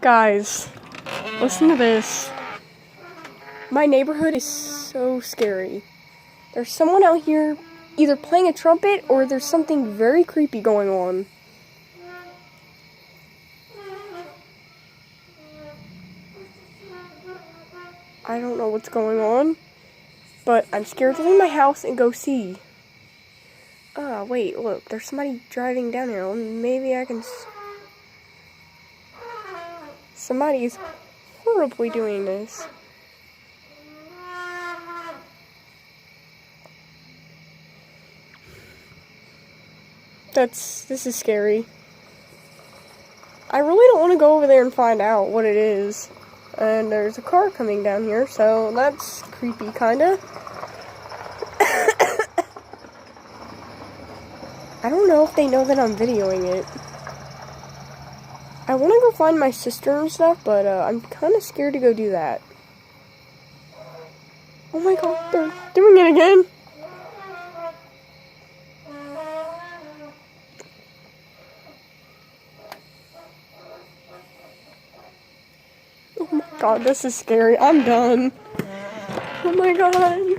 Guys, listen to this. My neighborhood is so scary. There's someone out here either playing a trumpet or there's something very creepy going on. I don't know what's going on, but I'm scared to leave my house and go see. Wait, look, there's somebody driving down here. Well, maybe I can... Somebody is horribly doing this. This is scary. I really don't want to go over there and find out what it is. And there's a car coming down here, so that's creepy, kinda. I don't know if they know that I'm videoing it. I want to go find my sister and stuff, but I'm kind of scared to go do that. Oh my god, they're doing it again! Oh my god, this is scary. I'm done. Oh my god.